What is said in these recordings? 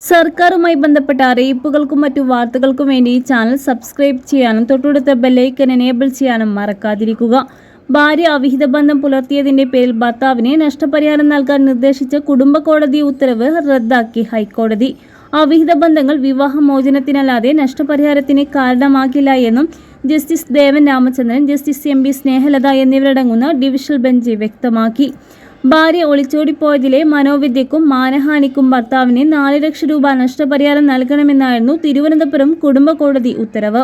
സർക്കാരുമായി ബന്ധപ്പെട്ട അറിയിപ്പുകൾക്കും മറ്റു വാർത്തകൾക്കും വേണ്ടി ഈ ചാനൽ സബ്സ്ക്രൈബ് ചെയ്യാനും തൊട്ടടുത്ത ബെല്ലൈക്കൻ എനേബിൾ ചെയ്യാനും മറക്കാതിരിക്കുക. ഭാര്യ അവിഹിത ബന്ധം പുലർത്തിയതിന്റെ പേരിൽ ഭർത്താവിന് നഷ്ടപരിഹാരം നൽകാൻ നിർദ്ദേശിച്ച കുടുംബ കോടതി ഉത്തരവ് റദ്ദാക്കി ഹൈക്കോടതി. അവിഹിത ബന്ധങ്ങൾ വിവാഹമോചനത്തിനല്ലാതെ നഷ്ടപരിഹാരത്തിന് കാരണമാകില്ല എന്നും justice Devan Ramachandran, justice M B Snehalatha എന്നിവരടങ്ങുന്ന ഡിവിഷണൽ ബെഞ്ച് വ്യക്തമാക്കി. ഭാര്യ ഒളിച്ചോടിപ്പോയതിലെ മനോവിദ്യക്കും മാനഹാനിക്കും ഭർത്താവിന് 4 ലക്ഷം രൂപ നഷ്ടപരിഹാരം നൽകണമെന്നായിരുന്നു തിരുവനന്തപുരം കുടുംബ കോടതി ഉത്തരവ്.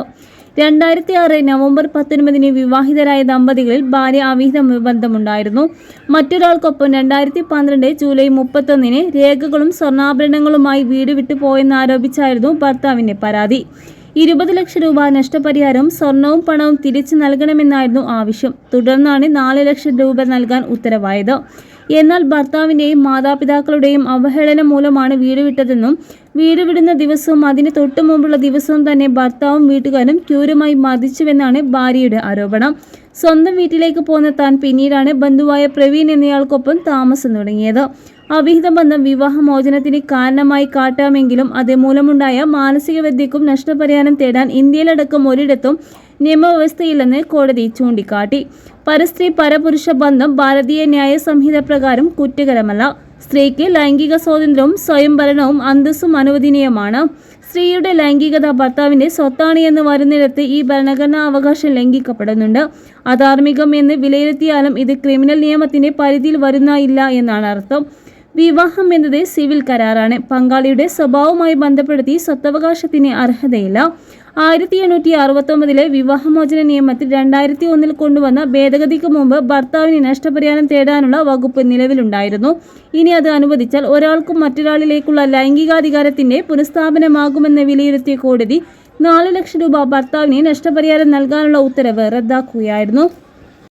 2006 നവംബർ 19 വിവാഹിതരായ ദമ്പതികളിൽ ഭാര്യ അവിഹിത ബന്ധമുണ്ടായിരുന്നു. മറ്റൊരാൾക്കൊപ്പം 2012 ജൂലൈ 31 രേഖകളും സ്വർണ്ണാഭരണങ്ങളുമായി വീട് വിട്ടുപോയെന്നാരോപിച്ചായിരുന്നു ഭർത്താവിന്റെ പരാതി. 20 ലക്ഷം രൂപ നഷ്ടപരിഹാരവും സ്വർണവും പണവും തിരിച്ചു നൽകണമെന്നായിരുന്നു ആവശ്യം. തുടർന്നാണ് 4 ലക്ഷം രൂപ നൽകാൻ ഉത്തരവായത്. എന്നാൽ ഭർത്താവിൻ്റെയും മാതാപിതാക്കളുടെയും അവഹേളനം മൂലമാണ് വീട് വിട്ടതെന്നും വീട് വിടുന്ന ദിവസവും അതിന് തൊട്ടു മുമ്പുള്ള ദിവസവും തന്നെ ഭർത്താവും വീട്ടുകാരും ക്രൂരമായി മർദ്ദിച്ചുവെന്നാണ് ഭാര്യയുടെ ആരോപണം. സ്വന്തം വീട്ടിലേക്ക് പോന്ന താൻ പിന്നീടാണ് ബന്ധുവായ പ്രവീൺ എന്നയാൾക്കൊപ്പം താമസം തുടങ്ങിയത്. അവിഹിത ബന്ധം വിവാഹമോചനത്തിന് കാരണമായി കാട്ടാമെങ്കിലും അതുമൂലമുണ്ടായ മാനസിക വ്യത്യക്കും നഷ്ടപരിഹാരം തേടാൻ ഇന്ത്യയിലടക്കം ഒരിടത്തും നിയമവ്യവസ്ഥയില്ലെന്ന് കോടതി ചൂണ്ടിക്കാട്ടി. പരസ്ത്രീ പരപുരുഷ ബന്ധം ഭാരതീയ ന്യായ സംഹിത പ്രകാരം കുറ്റകരമല്ല. സ്ത്രീക്ക് ലൈംഗിക സ്വാതന്ത്ര്യവും സ്വയംഭരണവും അന്തസ്സും അനുവദനീയമാണ്. സ്ത്രീയുടെ ലൈംഗികത ഭർത്താവിന്റെ സ്വത്താണ് എന്ന് വരുന്നിടത്ത് ഈ ഭരണഘടനാ അവകാശം ലംഘിക്കപ്പെടുന്നുണ്ട്. അധാർമികം എന്ന് വിലയിരുത്തിയാലും ഇത് ക്രിമിനൽ നിയമത്തിന്റെ പരിധിയിൽ വരുന്നില്ല എന്നാണ് അർത്ഥം. വിവാഹം എന്നത് സിവിൽ കരാറാണ്. പങ്കാളിയുടെ സ്വഭാവവുമായി ബന്ധപ്പെടുത്തി സ്വത്തവകാശത്തിന് അർഹതയില്ല. 1869 വിവാഹമോചന നിയമത്തിൽ 2001 കൊണ്ടുവന്ന ഭേദഗതിക്ക് മുമ്പ് ഭർത്താവിന് നഷ്ടപരിഹാരം തേടാനുള്ള വകുപ്പ് നിലവിലുണ്ടായിരുന്നു. ഇനി അത് അനുവദിച്ചാൽ ഒരാൾക്കും മറ്റൊരാളിലേക്കുള്ള ലൈംഗികാധികാരത്തിന്റെ പുനഃസ്ഥാപനമാകുമെന്ന് വിലയിരുത്തിയ കോടതി 4 ലക്ഷം രൂപ ഭർത്താവിന് നഷ്ടപരിഹാരം നൽകാനുള്ള ഉത്തരവ് റദ്ദാക്കുകയായിരുന്നു.